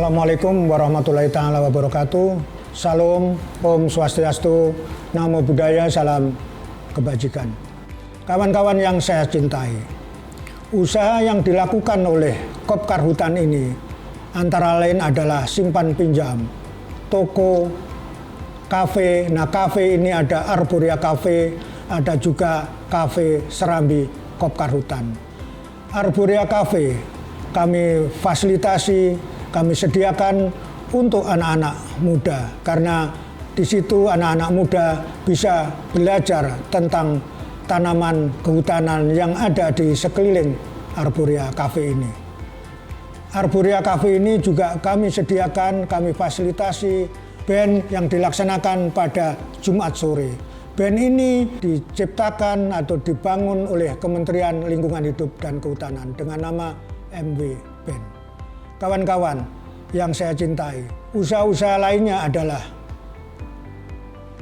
Assalamualaikum warahmatullahi ta'ala wabarakatuh. Salam, Om Swastiastu, Namo Buddhaya, salam kebajikan. Kawan-kawan yang saya cintai, usaha yang dilakukan oleh Kopkar Hutan ini antara lain adalah simpan pinjam, toko, kafe. Nah, kafe ini ada Arboria Cafe, ada juga kafe Serambi Kopkar Hutan. Arboria Cafe kami fasilitasi, kami sediakan untuk anak-anak muda, karena di situ anak-anak muda bisa belajar tentang tanaman kehutanan yang ada di sekeliling Arboria Cafe ini. Arboria Cafe ini juga kami sediakan, kami fasilitasi band yang dilaksanakan pada Jumat sore. Band ini diciptakan atau dibangun oleh Kementerian Lingkungan Hidup dan Kehutanan dengan nama MW Band. Kawan-kawan yang saya cintai, usaha-usaha lainnya adalah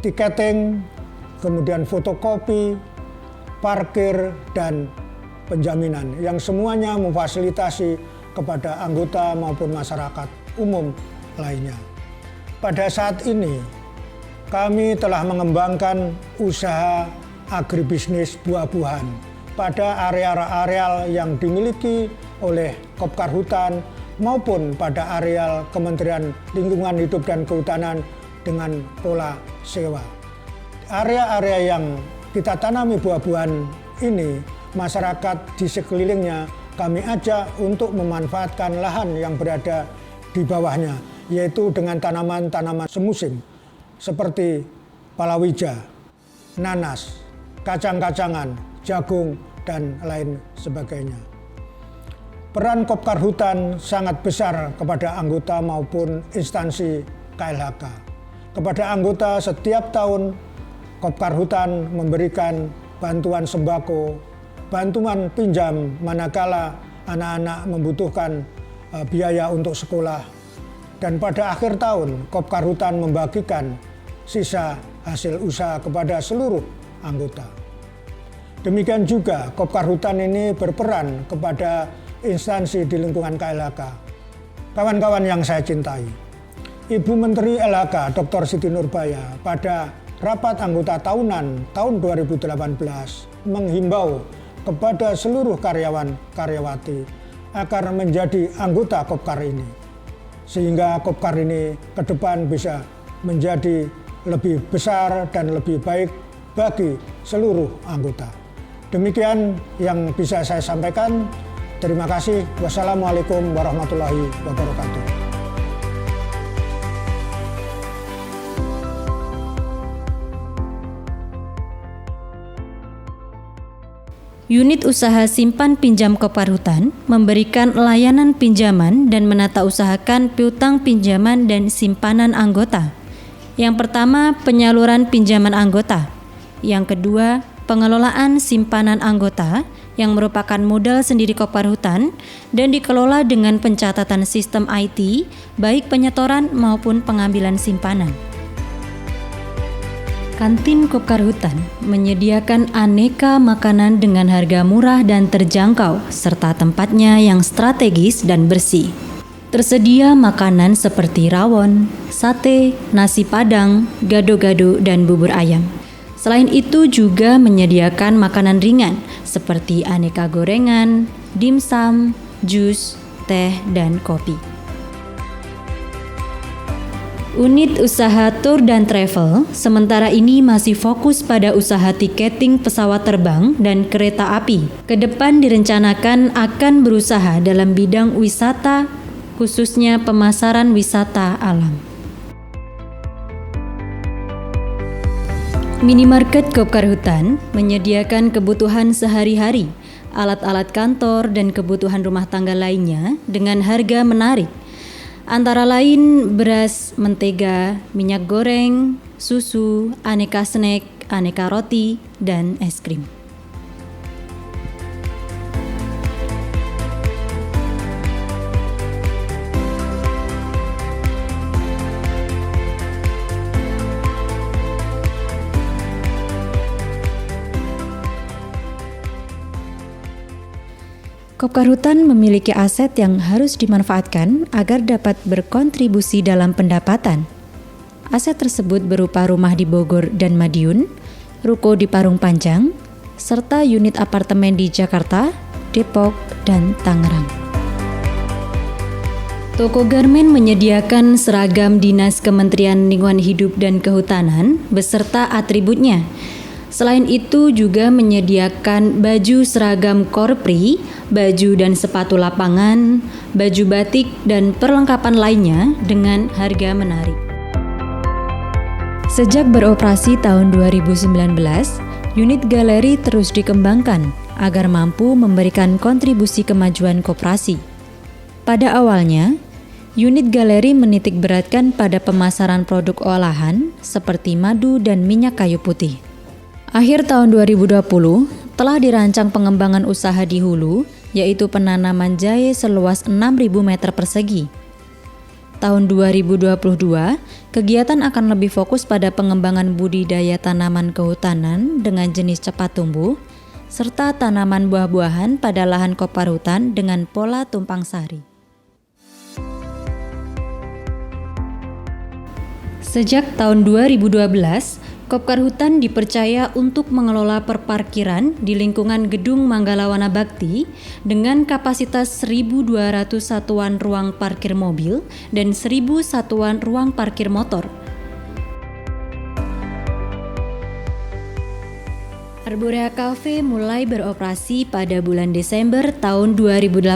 tiketing, kemudian fotokopi, parkir, dan penjaminan yang semuanya memfasilitasi kepada anggota maupun masyarakat umum lainnya. Pada saat ini kami telah mengembangkan usaha agribisnis buah-buahan pada area-area yang dimiliki oleh Kopkar Hutan maupun pada areal Kementerian Lingkungan Hidup dan Kehutanan dengan pola sewa. Area-area yang kita tanami buah-buahan ini, masyarakat di sekelilingnya kami ajak untuk memanfaatkan lahan yang berada di bawahnya, yaitu dengan tanaman-tanaman semusim seperti palawija, nanas, kacang-kacangan, jagung, dan lain sebagainya. Peran Kopkar Hutan sangat besar kepada anggota maupun instansi KLHK. Kepada anggota setiap tahun Kopkar Hutan memberikan bantuan sembako, bantuan pinjam manakala anak-anak membutuhkan biaya untuk sekolah. Dan pada akhir tahun Kopkar Hutan membagikan sisa hasil usaha kepada seluruh anggota. Demikian juga Kopkar Hutan ini berperan kepada instansi di lingkungan KLHK. Kawan-kawan yang saya cintai, Ibu Menteri LHK Dr. Siti Nurbaya pada rapat anggota tahunan tahun 2018 menghimbau kepada seluruh karyawan-karyawati agar menjadi anggota Kopkar ini, sehingga Kopkar ini ke depan bisa menjadi lebih besar dan lebih baik bagi seluruh anggota. Demikian yang bisa saya sampaikan. Terima kasih. Wassalamualaikum warahmatullahi wabarakatuh. Unit usaha simpan pinjam Kopkar Hutan memberikan layanan pinjaman dan menata usahakan piutang pinjaman dan simpanan anggota. Yang pertama, penyaluran pinjaman anggota. Yang kedua, pengelolaan simpanan anggota yang merupakan modal sendiri Kopkar Hutan dan dikelola dengan pencatatan sistem IT, baik penyetoran maupun pengambilan simpanan. Kantin Kopkar Hutan menyediakan aneka makanan dengan harga murah dan terjangkau, serta tempatnya yang strategis dan bersih. Tersedia makanan seperti rawon, sate, nasi padang, gado-gado, dan bubur ayam. Selain itu juga menyediakan makanan ringan seperti aneka gorengan, dimsum, jus, teh, dan kopi. Unit usaha tour dan travel sementara ini masih fokus pada usaha tiketing pesawat terbang dan kereta api. Kedepan direncanakan akan berusaha dalam bidang wisata, khususnya pemasaran wisata alam. Minimarket Kopkar Hutan menyediakan kebutuhan sehari-hari, alat-alat kantor, dan kebutuhan rumah tangga lainnya dengan harga menarik. Antara lain beras, mentega, minyak goreng, susu, aneka snack, aneka roti, dan es krim. Kopkarhutan memiliki aset yang harus dimanfaatkan agar dapat berkontribusi dalam pendapatan. Aset tersebut berupa rumah di Bogor dan Madiun, ruko di Parung Panjang, serta unit apartemen di Jakarta, Depok, dan Tangerang. Toko Garmen menyediakan seragam Dinas Kementerian Lingkungan Hidup dan Kehutanan beserta atributnya. Selain itu juga menyediakan baju seragam Korpri, baju dan sepatu lapangan, baju batik, dan perlengkapan lainnya dengan harga menarik. Sejak beroperasi tahun 2019, unit galeri terus dikembangkan agar mampu memberikan kontribusi kemajuan koperasi. Pada awalnya, unit galeri menitik beratkan pada pemasaran produk olahan seperti madu dan minyak kayu putih. Akhir tahun 2020, telah dirancang pengembangan usaha di hulu, yaitu penanaman jahe seluas 6.000 meter persegi. Tahun 2022, kegiatan akan lebih fokus pada pengembangan budidaya tanaman kehutanan dengan jenis cepat tumbuh, serta tanaman buah-buahan pada lahan Kopkarhutan dengan pola tumpang sari. Sejak tahun 2012, Kopkarhutan dipercaya untuk mengelola perparkiran di lingkungan Gedung Manggalawana Bakti dengan kapasitas 1.200 satuan ruang parkir mobil dan 1.000 satuan ruang parkir motor. Arborea Cafe mulai beroperasi pada bulan Desember tahun 2018.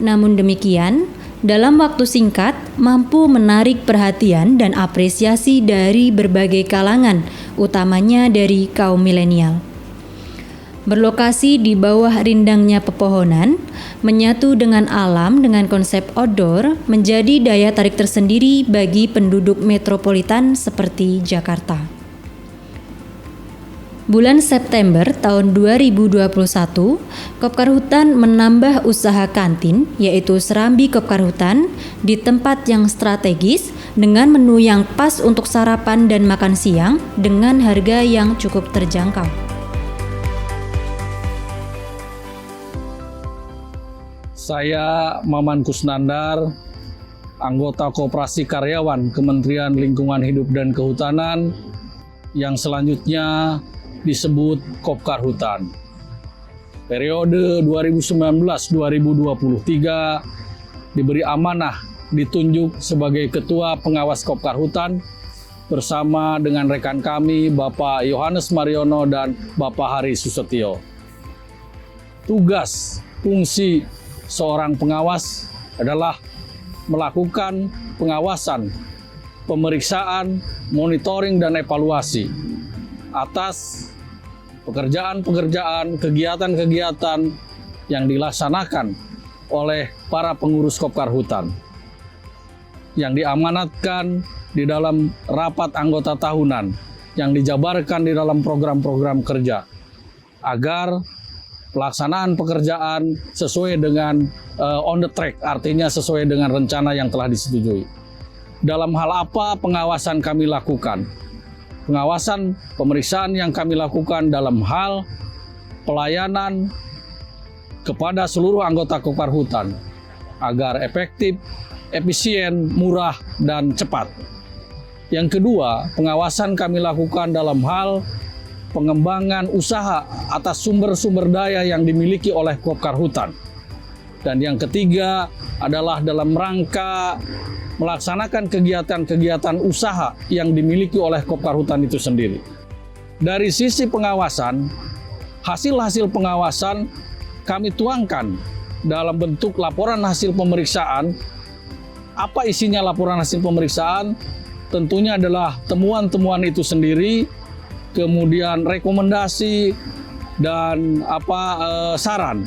Namun demikian, dalam waktu singkat mampu menarik perhatian dan apresiasi dari berbagai kalangan, utamanya dari kaum milenial. Berlokasi di bawah rindangnya pepohonan, menyatu dengan alam dengan konsep outdoor menjadi daya tarik tersendiri bagi penduduk metropolitan seperti Jakarta. Bulan September tahun 2021, Kopkarhutan menambah usaha kantin, yaitu Serambi Kopkarhutan, di tempat yang strategis dengan menu yang pas untuk sarapan dan makan siang dengan harga yang cukup terjangkau. Saya Maman Kusnandar, anggota Koperasi Karyawan Kementerian Lingkungan Hidup dan Kehutanan yang selanjutnya disebut Kopkarhutan. Periode 2019-2023 diberi amanah ditunjuk sebagai Ketua Pengawas Kopkarhutan bersama dengan rekan kami Bapak Yohanes Mariono dan Bapak Hari Susetio. Tugas fungsi seorang pengawas adalah melakukan pengawasan, pemeriksaan, monitoring, dan evaluasi atas pekerjaan-pekerjaan, kegiatan-kegiatan yang dilaksanakan oleh para pengurus Kopkarhutan yang diamanatkan di dalam rapat anggota tahunan yang dijabarkan di dalam program-program kerja agar pelaksanaan pekerjaan sesuai dengan on the track, artinya sesuai dengan rencana yang telah disetujui. Dalam hal apa pengawasan kami lakukan? Pengawasan pemeriksaan yang kami lakukan dalam hal pelayanan kepada seluruh anggota Kopkarhutan agar efektif, efisien, murah, dan cepat. Yang kedua, pengawasan kami lakukan dalam hal pengembangan usaha atas sumber-sumber daya yang dimiliki oleh Kopkarhutan. Dan yang ketiga adalah dalam rangka melaksanakan kegiatan-kegiatan usaha yang dimiliki oleh Kopkarhutan itu sendiri. Dari sisi pengawasan, hasil-hasil pengawasan kami tuangkan dalam bentuk laporan hasil pemeriksaan. Apa isinya laporan hasil pemeriksaan? Tentunya adalah temuan-temuan itu sendiri, kemudian rekomendasi dan saran.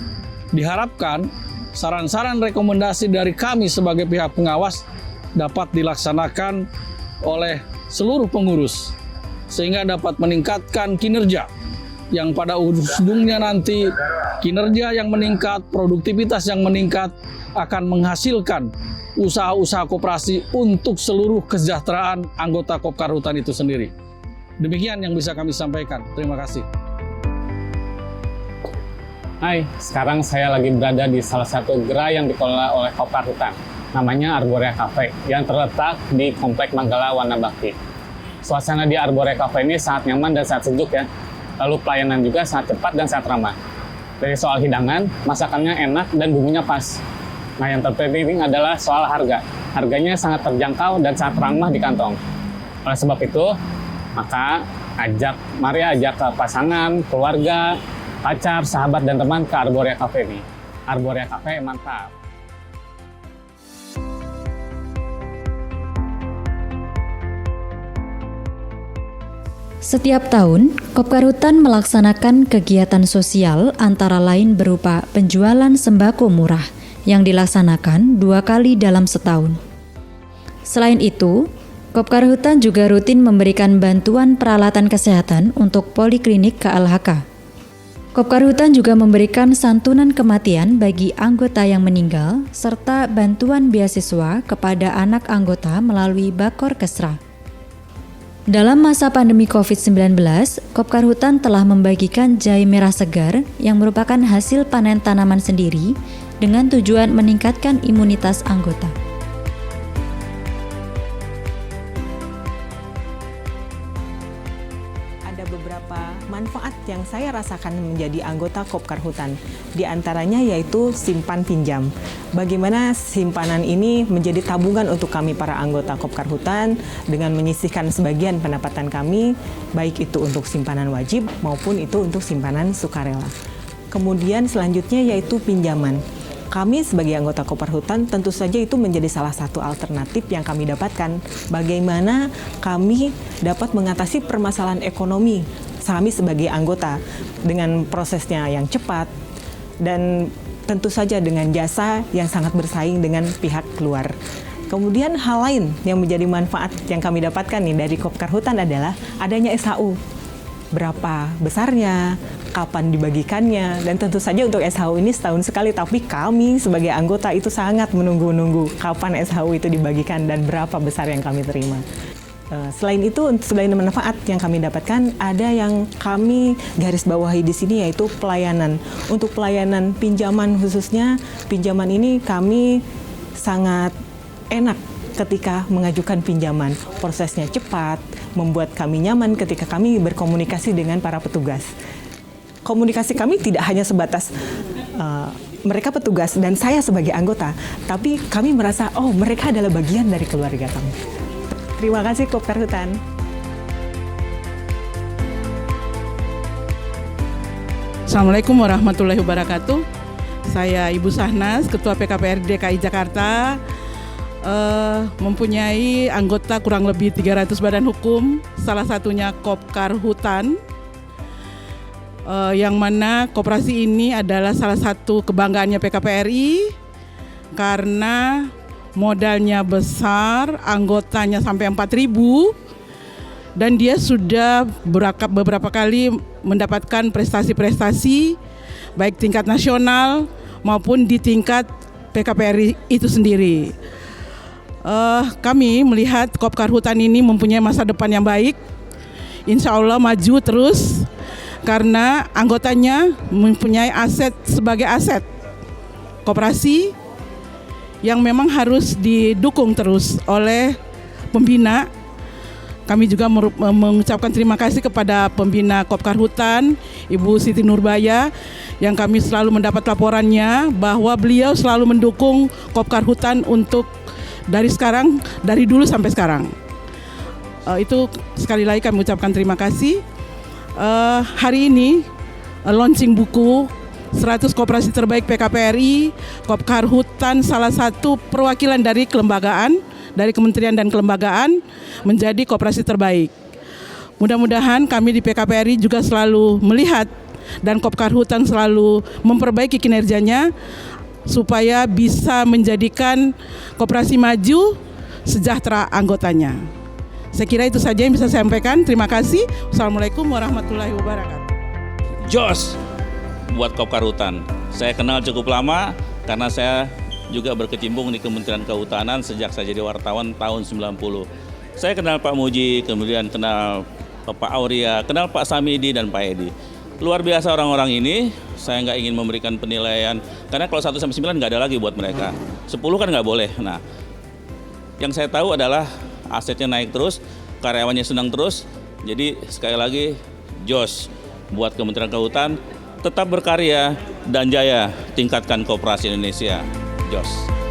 Diharapkan saran-saran rekomendasi dari kami sebagai pihak pengawas dapat dilaksanakan oleh seluruh pengurus sehingga dapat meningkatkan kinerja yang pada ujungnya nanti kinerja yang meningkat, produktivitas yang meningkat akan menghasilkan usaha-usaha koperasi untuk seluruh kesejahteraan anggota Kopkarhutan itu sendiri. Demikian yang bisa kami sampaikan. Terima kasih. Hai, sekarang saya lagi berada di salah satu gerai yang dikelola oleh Kopkar Hutan. Namanya Arborea Cafe, yang terletak di Komplek Manggala Wana Bakti. Suasana di Arborea Cafe ini sangat nyaman dan sangat sejuk ya. Lalu pelayanan juga sangat cepat dan sangat ramah. Dari soal hidangan, masakannya enak dan bumbunya pas. Nah, yang terpenting adalah soal harga. Harganya sangat terjangkau dan sangat ramah di kantong. Oleh sebab itu, maka mari ajak ke pasangan, keluarga, pacar, sahabat, dan teman ke Arborea Cafe ini. Arborea Cafe mantap. Setiap tahun, Kopkar Hutan melaksanakan kegiatan sosial antara lain berupa penjualan sembako murah yang dilaksanakan 2 kali dalam setahun. Selain itu, Kopkar Hutan juga rutin memberikan bantuan peralatan kesehatan untuk Poliklinik KLHK. Kopkar Hutan juga memberikan santunan kematian bagi anggota yang meninggal serta bantuan beasiswa kepada anak anggota melalui Bakor Kesra. Dalam masa pandemi COVID-19, Kopkar Hutan telah membagikan jahe merah segar yang merupakan hasil panen tanaman sendiri dengan tujuan meningkatkan imunitas anggota. Ada beberapa manfaat yang saya rasakan menjadi anggota Kopkar Hutan. Di antaranya yaitu simpan pinjam. Bagaimana simpanan ini menjadi tabungan untuk kami para anggota Kopkar Hutan dengan menyisihkan sebagian pendapatan kami, baik itu untuk simpanan wajib maupun itu untuk simpanan sukarela. Kemudian selanjutnya yaitu pinjaman. Kami sebagai anggota Kopkar Hutan tentu saja itu menjadi salah satu alternatif yang kami dapatkan. Bagaimana kami dapat mengatasi permasalahan ekonomi kami sebagai anggota dengan prosesnya yang cepat dan tentu saja dengan jasa yang sangat bersaing dengan pihak luar. Kemudian hal lain yang menjadi manfaat yang kami dapatkan nih dari Kopkar Hutan adalah adanya SHU. Berapa besarnya, kapan dibagikannya, dan tentu saja untuk SHU ini setahun sekali, tapi kami sebagai anggota itu sangat menunggu-nunggu kapan SHU itu dibagikan dan berapa besar yang kami terima. Selain itu, selain manfaat yang kami dapatkan, ada yang kami garis bawahi di sini yaitu pelayanan. Untuk pelayanan pinjaman khususnya, pinjaman ini kami sangat enak ketika mengajukan pinjaman. Prosesnya cepat, membuat kami nyaman ketika kami berkomunikasi dengan para petugas. Komunikasi kami tidak hanya sebatas mereka petugas dan saya sebagai anggota, tapi kami merasa, oh mereka adalah bagian dari keluarga kami. Terima kasih Kopkar Hutan. Assalamualaikum warahmatullahi wabarakatuh. Saya Ibu Sahnas, Ketua PKPRD DKI Jakarta, mempunyai anggota kurang lebih 300 badan hukum, salah satunya Kopkar Hutan, yang mana koperasi ini adalah salah satu kebanggaannya PKPRI karena modalnya besar, anggotanya sampai 4.000, dan dia sudah beberapa kali mendapatkan prestasi-prestasi baik tingkat nasional maupun di tingkat PKPRI itu sendiri. Kami melihat Kopkar Hutan ini mempunyai masa depan yang baik, insya Allah maju terus karena anggotanya mempunyai aset sebagai aset koperasi yang memang harus didukung terus oleh pembina. Kami juga mengucapkan terima kasih kepada pembina Kopkar Hutan, Ibu Siti Nurbaya, yang kami selalu mendapat laporannya bahwa beliau selalu mendukung Kopkar Hutan untuk dari dulu sampai sekarang. Itu sekali lagi kami ucapkan terima kasih. Hari ini launching buku 100 koperasi terbaik PKPRI, Kopkar Hutan salah satu perwakilan dari kelembagaan, dari kementerian dan kelembagaan menjadi koperasi terbaik. Mudah-mudahan kami di PKPRI juga selalu melihat dan Kopkar Hutan selalu memperbaiki kinerjanya supaya bisa menjadikan koperasi maju sejahtera anggotanya. Saya kira itu saja yang bisa saya sampaikan. Terima kasih. Wassalamualaikum warahmatullahi wabarakatuh. Jos buat Kopkar Hutan. Saya kenal cukup lama karena saya juga berkecimpung di Kementerian Kehutanan sejak saya jadi wartawan tahun 90. Saya kenal Pak Muji, kemudian kenal Pak Auria, kenal Pak Samidi dan Pak Edi. Luar biasa orang-orang ini, Saya nggak ingin memberikan penilaian, karena kalau 1 sampai 9 nggak ada lagi buat mereka. 10 kan nggak boleh. Nah, yang saya tahu adalah asetnya naik terus, karyawannya senang terus. Jadi sekali lagi, jos buat Kementerian Kehutanan, tetap berkarya dan jaya tingkatkan koperasi Indonesia. Jos.